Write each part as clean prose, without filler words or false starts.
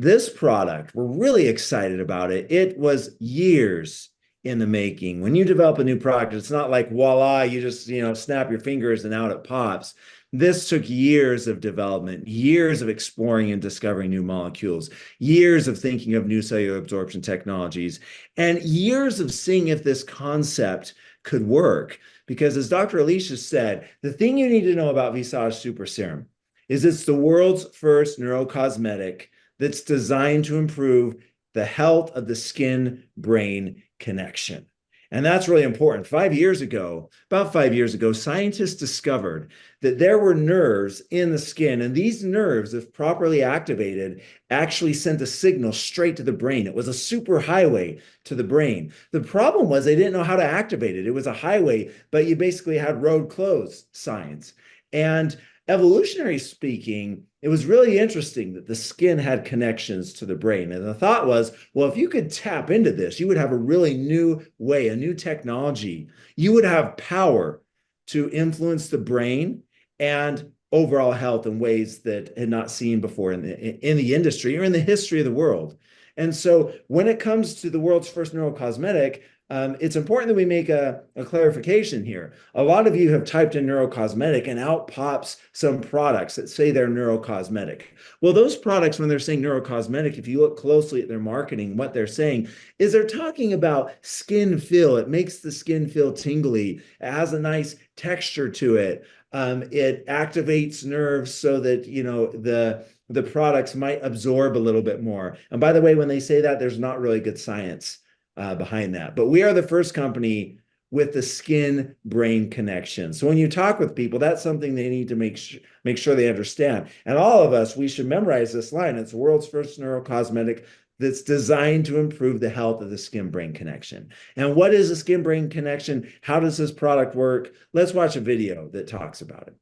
This product, we're really excited about it. It was years in the making. When you develop a new product, it's not like voila, you just, snap your fingers and out it pops. This took years of development, years of exploring and discovering new molecules, years of thinking of new cellular absorption technologies, and years of seeing if this concept could work. Because as Dr. Alicia said, the thing you need to know about Visage Super Serum is it's the world's first neurocosmetic that's designed to improve the health of the skin-brain connection. And that's really important. About 5 years ago, scientists discovered that there were nerves in the skin, and these nerves, if properly activated, actually sent a signal straight to the brain. It was a super highway to the brain. The problem was they didn't know how to activate it. It was a highway, but you basically had road closed science. And evolutionary speaking, it was really interesting that the skin had connections to the brain. And the thought was, well, if you could tap into this, you would have a really new way, a new technology. You would have power to influence the brain and overall health in ways that had not seen before in the industry or in the history of the world. And so when it comes to the world's first neurocosmetic, it's important that we make a clarification here. A lot of you have typed in neurocosmetic and out pops some products that say they're neurocosmetic. Well, those products, when they're saying neurocosmetic, if you look closely at their marketing, what they're saying is they're talking about skin feel. It makes the skin feel tingly. It has a nice texture to it. It activates nerves so that, the products might absorb a little bit more. And by the way, when they say that, there's not really good science behind that. But we are the first company with the skin-brain connection. So when you talk with people, that's something they need to make sure they understand. And all of us, we should memorize this line. It's the world's first neurocosmetic that's designed to improve the health of the skin-brain connection. And what is a skin-brain connection? How does this product work? Let's watch a video that talks about it.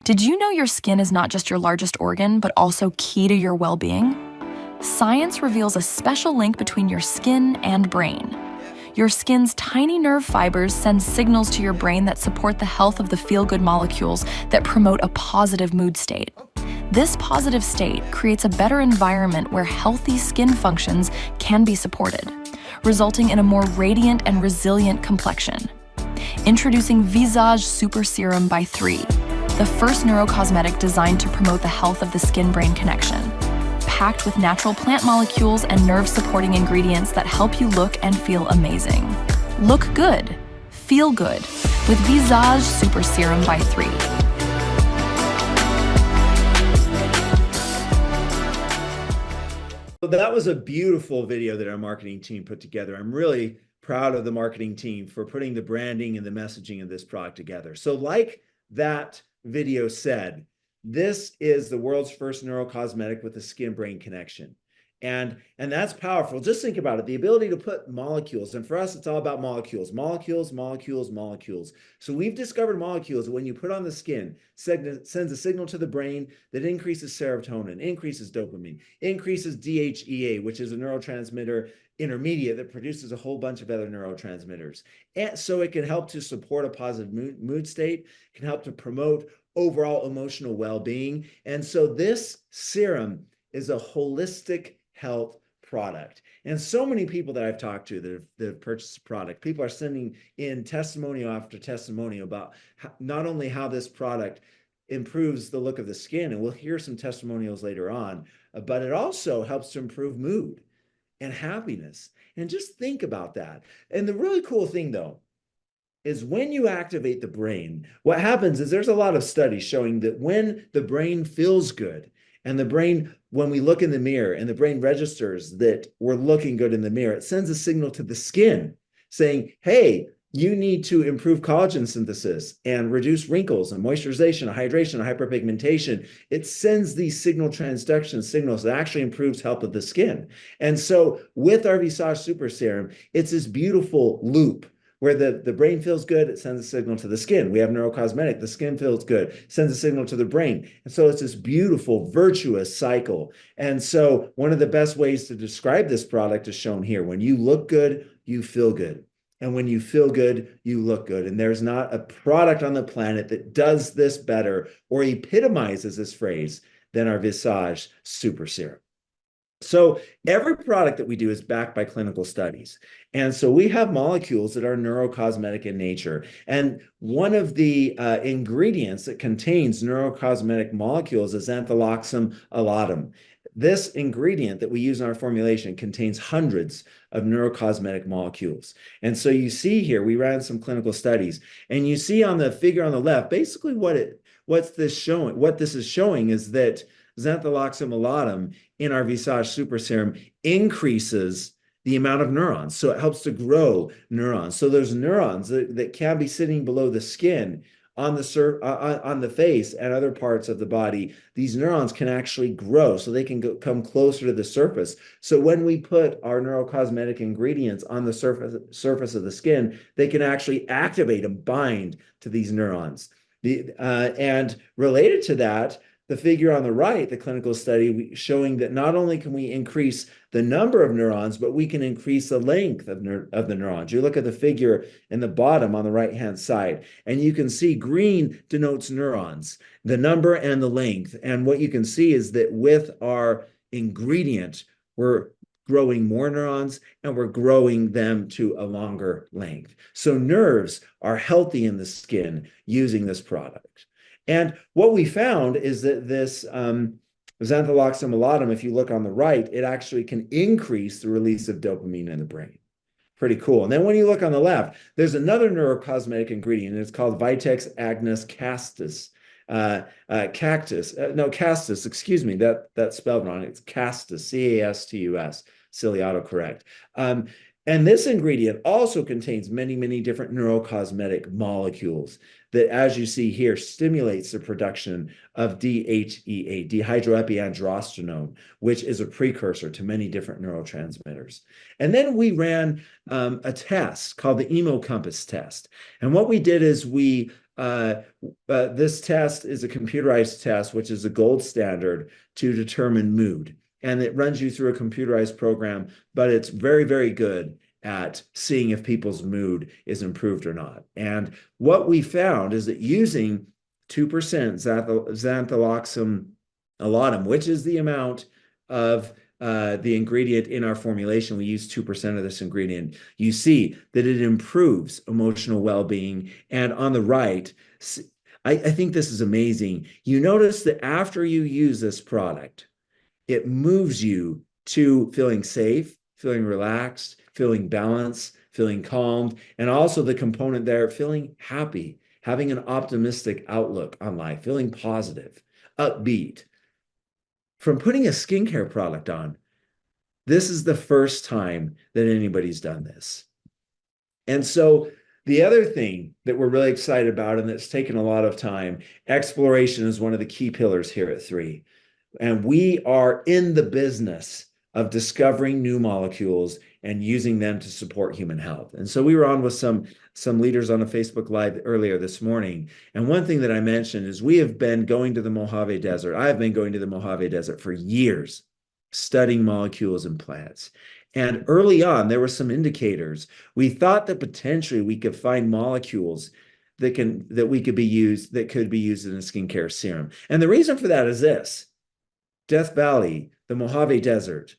Did you know your skin is not just your largest organ, but also key to your well-being? Science reveals a special link between your skin and brain. Your skin's tiny nerve fibers send signals to your brain that support the health of the feel-good molecules that promote a positive mood state. This positive state creates a better environment where healthy skin functions can be supported, resulting in a more radiant and resilient complexion. Introducing Visage Super Serum by 3, the first neurocosmetic designed to promote the health of the skin-brain connection. Packed with natural plant molecules and nerve-supporting ingredients that help you look and feel amazing. Look good, feel good, with Visage Super Serum by 3. So that was a beautiful video that our marketing team put together. I'm really proud of the marketing team for putting the branding and the messaging of this product together. So like that video said, this is the world's first neurocosmetic with a skin-brain connection. And that's powerful. Just think about it, the ability to put molecules, and for us, it's all about molecules. So we've discovered molecules that when you put on the skin, sends a signal to the brain that increases serotonin, increases dopamine, increases DHEA, which is a neurotransmitter intermediate that produces a whole bunch of other neurotransmitters. And so it can help to support a positive mood state, can help to promote overall emotional well-being. And so this serum is a holistic health product. And so many people that I've talked to that have purchased the product, people are sending in testimonial after testimonial about not only how this product improves the look of the skin, and we'll hear some testimonials later on, but it also helps to improve mood and happiness. And just think about that. And the really cool thing though, is when you activate the brain, what happens is there's a lot of studies showing that when the brain feels good, and the brain, when we look in the mirror and the brain registers that we're looking good in the mirror, it sends a signal to the skin saying, hey, you need to improve collagen synthesis and reduce wrinkles and moisturization, hydration, hyperpigmentation. It sends these signal transduction signals that actually improves health of the skin. And so with our Visage Super Serum, it's this beautiful loop where the brain feels good, it sends a signal to the skin. We have neurocosmetic, the skin feels good, sends a signal to the brain. And so it's this beautiful, virtuous cycle. And so one of the best ways to describe this product is shown here. When you look good, you feel good. And when you feel good, you look good. And there's not a product on the planet that does this better or epitomizes this phrase than our Visage Super Serum. So every product that we do is backed by clinical studies. And so we have molecules that are neurocosmetic in nature. And one of the ingredients that contains neurocosmetic molecules is xantholoxum alatum. This ingredient that we use in our formulation contains hundreds of neurocosmetic molecules. And so you see here, we ran some clinical studies, and you see on the figure on the left, basically what this is showing is that xantholoxum alatum in our Visage super serum increases the amount of neurons. So it helps to grow neurons. So there's neurons that can be sitting below the skin on the face and other parts of the body. These neurons can actually grow so they can come closer to the surface. So when we put our neurocosmetic ingredients on the surface of the skin, they can actually activate and bind to these neurons. And related to that, the figure on the right, the clinical study showing that not only can we increase the number of neurons, but we can increase the length of the neurons. You look at the figure in the bottom on the right-hand side, and you can see green denotes neurons, the number and the length. And what you can see is that with our ingredient, we're growing more neurons and we're growing them to a longer length. So nerves are healthy in the skin using this product. And what we found is that this xantholoxum alatum, if you look on the right, it actually can increase the release of dopamine in the brain. Pretty cool. And then when you look on the left, there's another neurocosmetic ingredient, and it's called Vitex agnus castus. Castus, excuse me, that's spelled wrong. It's castus, C-A-S-T-U-S, silly autocorrect. And this ingredient also contains many, many different neurocosmetic molecules that, as you see here, stimulates the production of DHEA, dehydroepiandrosterone, which is a precursor to many different neurotransmitters. And then we ran a test called the EmoCompass test. And what we did is this test is a computerized test, which is a gold standard to determine mood. And it runs you through a computerized program, but it's very, very good at seeing if people's mood is improved or not. And what we found is that using 2% xantholoxum alatum, which is the amount of the ingredient in our formulation, we use 2% of this ingredient, you see that it improves emotional well-being. And on the right, I think this is amazing. You notice that after you use this product, it moves you to feeling safe, feeling relaxed, feeling balanced, feeling calmed, and also the component there, feeling happy, having an optimistic outlook on life, feeling positive, upbeat. From putting a skincare product on, this is the first time that anybody's done this. And so the other thing that we're really excited about, and that's taken a lot of time, exploration is one of the key pillars here at 3. And we are in the business of discovering new molecules and using them to support human health. And so we were on with some leaders on a Facebook Live earlier this morning. And one thing that I mentioned is we have been going to the Mojave Desert. I have been going to the Mojave Desert for years, studying molecules and plants. And early on, there were some indicators. We thought that potentially we could find molecules that could be used in a skincare serum. And the reason for that is this. Death Valley, the Mojave Desert,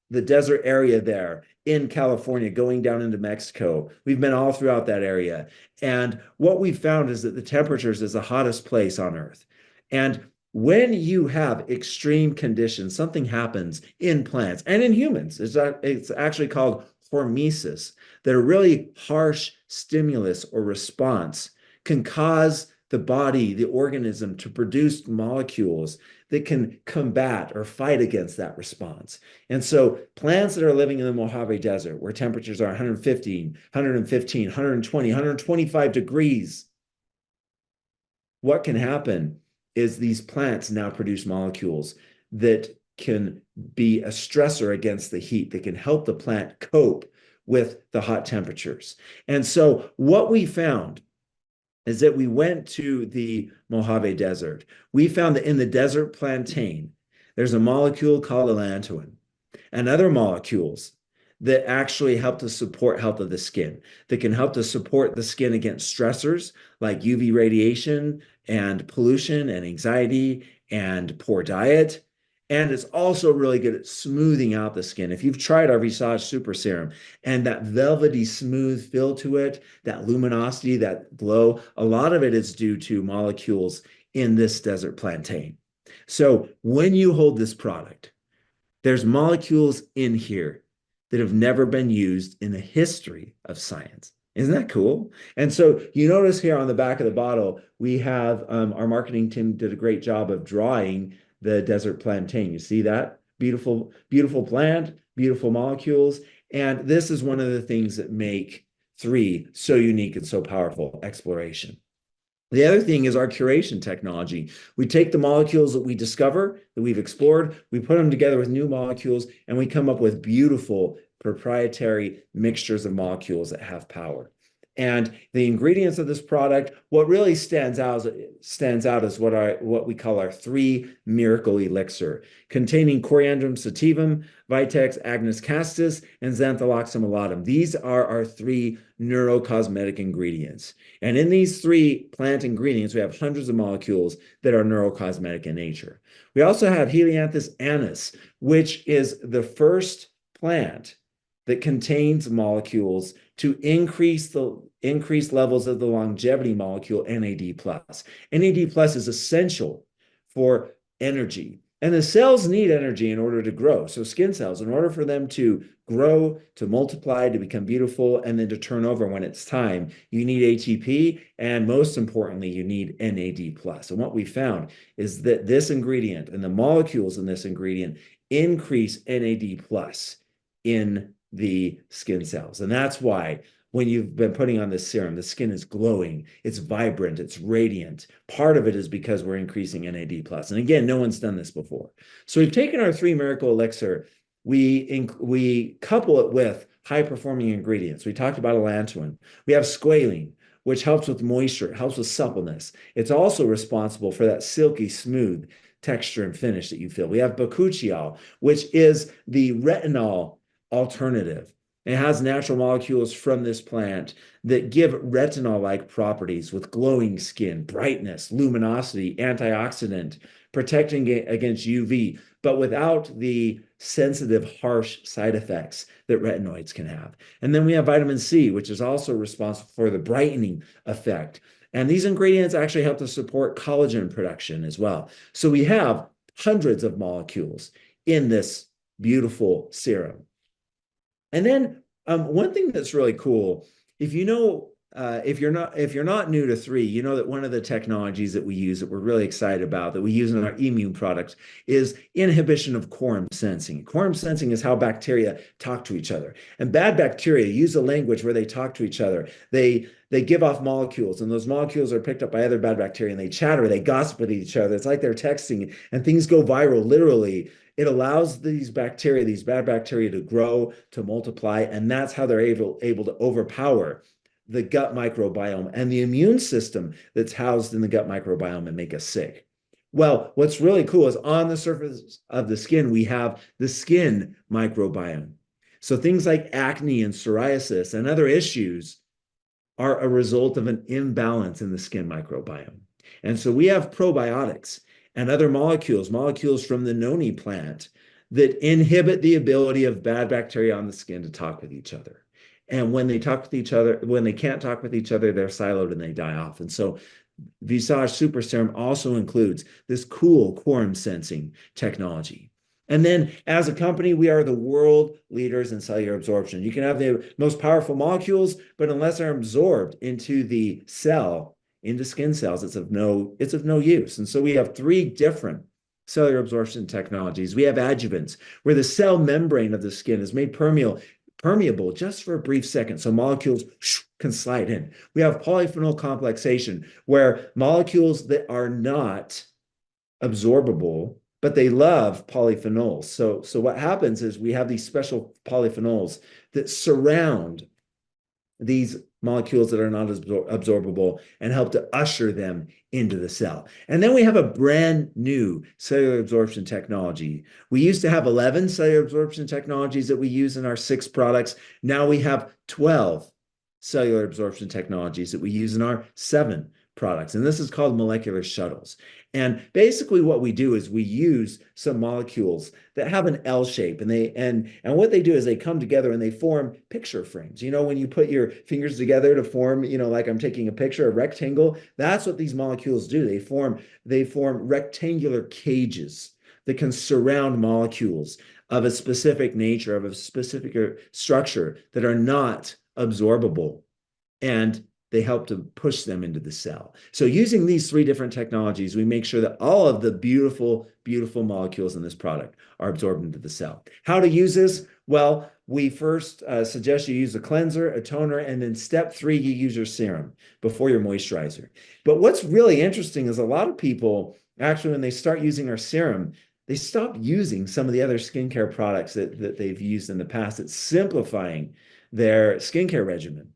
the desert area there in California, going down into Mexico. We've been all throughout that area. And what we've found is that the temperatures is the hottest place on Earth. And when you have extreme conditions, something happens in plants and in humans. It's actually called hormesis, that a really harsh stimulus or response can cause the body, the organism, to produce molecules that can combat or fight against that response. And so plants that are living in the Mojave Desert, where temperatures are 115, 120, 125 degrees, what can happen is these plants now produce molecules that can be a stressor against the heat, that can help the plant cope with the hot temperatures. And so what we found is that we went to the Mojave Desert. We found that in the desert plantain, there's a molecule called allantoin and other molecules that actually help to support health of the skin, that can help to support the skin against stressors like UV radiation and pollution and anxiety and poor diet. And it's also really good at smoothing out the skin. If you've tried our Visage Super Serum and that velvety smooth feel to it, that luminosity, that glow, a lot of it is due to molecules in this desert plantain. So when you hold this product, there's molecules in here that have never been used in the history of science. Isn't that cool? And so you notice here on the back of the bottle, we have our marketing team did a great job of drawing the desert plantain. You see that? Beautiful, beautiful plant, beautiful molecules. And this is one of the things that make 3 so unique and so powerful: exploration. The other thing is our curation technology. We take the molecules that we discover, that we've explored, we put them together with new molecules, and we come up with beautiful proprietary mixtures of molecules that have power. And the ingredients of this product, what really stands out is what we call our 3 miracle elixir, containing Coriandrum sativum, Vitex agnus castus, and Xantholoxum alatum. These are our 3 neurocosmetic ingredients. And in these 3 plant ingredients, we have hundreds of molecules that are neurocosmetic in nature. We also have Helianthus annuus, which is the first plant that contains molecules to increase levels of the longevity molecule NAD+. NAD+ is essential for energy. And the cells need energy in order to grow. So skin cells, in order for them to grow, to multiply, to become beautiful, and then to turn over when it's time, you need ATP, and most importantly, you need NAD+. And what we found is that this ingredient and the molecules in this ingredient increase NAD+ in the skin cells. And that's why when you've been putting on this serum, the skin is glowing, it's vibrant, it's radiant. Part of it is because we're increasing NAD+. And again, no one's done this before. So we've taken our 3 miracle elixir, we couple it with high-performing ingredients. We talked about allantoin. We have squalene, which helps with moisture, helps with suppleness. It's also responsible for that silky smooth texture and finish that you feel. We have bakuchiol, which is the retinol alternative. It has natural molecules from this plant that give retinol-like properties with glowing skin, brightness, luminosity, antioxidant, protecting against UV, but without the sensitive, harsh side effects that retinoids can have. And then we have vitamin C, which is also responsible for the brightening effect. And these ingredients actually help to support collagen production as well. So we have hundreds of molecules in this beautiful serum. And then one thing that's really cool, if you know, if you're not new to 3, you know that one of the technologies that we use that we're really excited about, that we use in our immune products, is inhibition of quorum sensing. Quorum sensing is how bacteria talk to each other. And bad bacteria use a language where they talk to each other. They give off molecules, and those molecules are picked up by other bad bacteria, and they chatter, they gossip with each other. It's like they're texting, and things go viral, literally. It allows these bacteria, these bad bacteria, to grow, to multiply, and that's how they're able to overpower the gut microbiome and the immune system that's housed in the gut microbiome and make us sick. Well, what's really cool is on the surface of the skin, we have the skin microbiome. So things like acne and psoriasis and other issues are a result of an imbalance in the skin microbiome. And so we have probiotics and other molecules from the noni plant that inhibit the ability of bad bacteria on the skin to talk with each other. And when they talk with each other, when they can't talk with each other, they're siloed and they die off. And so Visage Super Serum also includes this cool quorum sensing technology. And then as a company, we are the world leaders in cellular absorption. You can have the most powerful molecules, but unless they're absorbed into the cell, into skin cells, it's of no use. And so we have 3 different cellular absorption technologies. We have adjuvants, where the cell membrane of the skin is made permeable just for a brief second, so molecules can slide in. We have polyphenol complexation, where molecules that are not absorbable, but they love polyphenols. So what happens is we have these special polyphenols that surround these molecules that are not absorbable and help to usher them into the cell. And then we have a brand new cellular absorption technology. We used to have 11 cellular absorption technologies that we use in our 6 products. Now we have 12 cellular absorption technologies that we use in our 7 products. And this is called molecular shuttles. And basically what we do is we use some molecules that have an L shape, and what they do is they come together and they form picture frames. You know, when you put your fingers together to form, like I'm taking a picture, a rectangle, that's what these molecules do. They form rectangular cages that can surround molecules of a specific nature, of a specific structure that are not absorbable, and they help to push them into the cell. So using these three different technologies, we make sure that all of the beautiful, beautiful molecules in this product are absorbed into the cell. How to use this? Well, we first suggest you use a cleanser, a toner, and then step 3, you use your serum before your moisturizer. But what's really interesting is a lot of people, actually, when they start using our serum, they stop using some of the other skincare products that they've used in the past. It's simplifying their skincare regimen.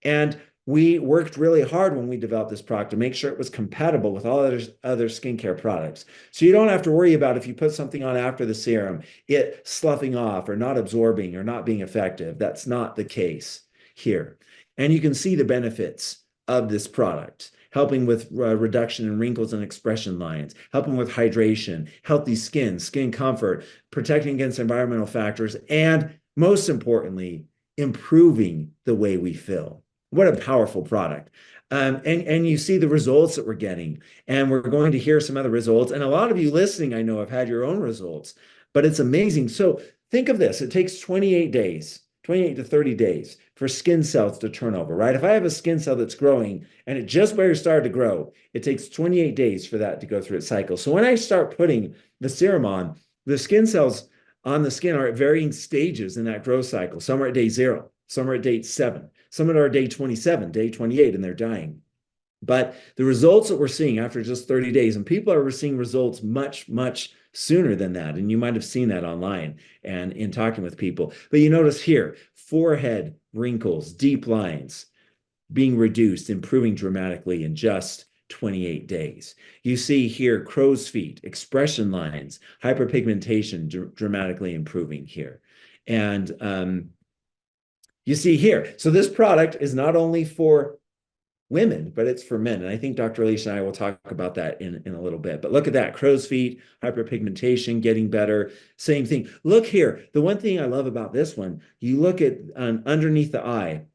And we worked really hard when we developed this product to make sure it was compatible with all other skincare products. So you don't have to worry about, if you put something on after the serum, it sloughing off or not absorbing or not being effective. That's not the case here. And you can see the benefits of this product, helping with reduction in wrinkles and expression lines, helping with hydration, healthy skin comfort, protecting against environmental factors, and most importantly, improving the way we feel. What a powerful product. And you see the results that we're getting. And we're going to hear some other results. And a lot of you listening, I know, have had your own results, but it's amazing. So think of this. It takes 28 days, 28 to 30 days for skin cells to turn over, right? If I have a skin cell that's growing and it just barely started to grow, it takes 28 days for that to go through its cycle. So when I start putting the serum on, the skin cells on the skin are at varying stages in that growth cycle. Some are at day 0, some are at day 7. Some are day 27, day 28, and they're dying. But the results that we're seeing after just 30 days, and people are seeing results much, much sooner than that. And you might have seen that online and in talking with people. But you notice here, forehead wrinkles, deep lines being reduced, improving dramatically in just 28 days. You see here crow's feet, expression lines, hyperpigmentation dramatically improving here. And you see here, so this product is not only for women, but it's for men. And I think Dr. Alicia and I will talk about that in a little bit. But look at that, crow's feet, hyperpigmentation, getting better, same thing. Look here, the one thing I love about this one, you look at underneath the eye,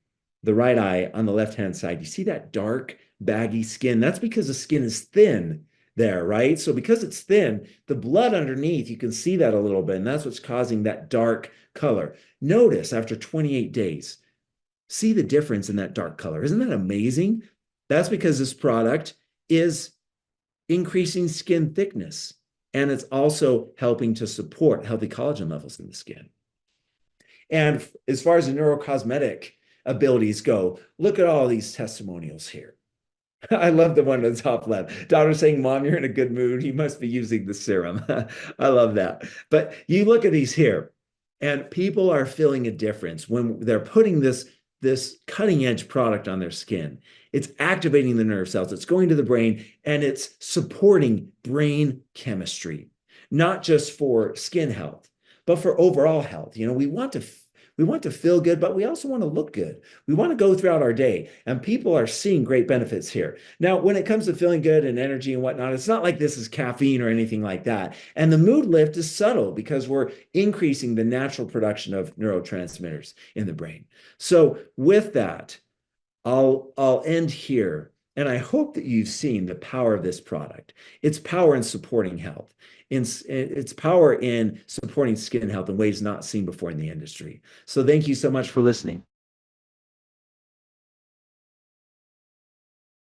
the right eye on the left-hand side, you see that dark, baggy skin? That's because the skin is thin there, right? So because it's thin, the blood underneath, you can see that a little bit, and that's what's causing that dark color. Notice after 28 days, see the difference in that dark color. Isn't that amazing? That's because this product is increasing skin thickness, and it's also helping to support healthy collagen levels in the skin. And as far as the neurocosmetic abilities go, look at all these testimonials here. I love the one on the top left. Daughter saying, Mom, you're in a good mood. You must be using the serum. I love that. But you look at these here, and people are feeling a difference when they're putting this cutting edge product on their skin. It's activating the nerve cells. It's going to the brain, and it's supporting brain chemistry, not just for skin health, but for overall health. We want to feel good, but we also want to look good. We want to go throughout our day, and people are seeing great benefits here. Now, when it comes to feeling good and energy and whatnot, it's not like this is caffeine or anything like that. And the mood lift is subtle because we're increasing the natural production of neurotransmitters in the brain. So with that, I'll end here. And I hope that you've seen the power of this product. Its power in supporting health, its power in supporting skin health in ways not seen before in the industry. So thank you so much for listening.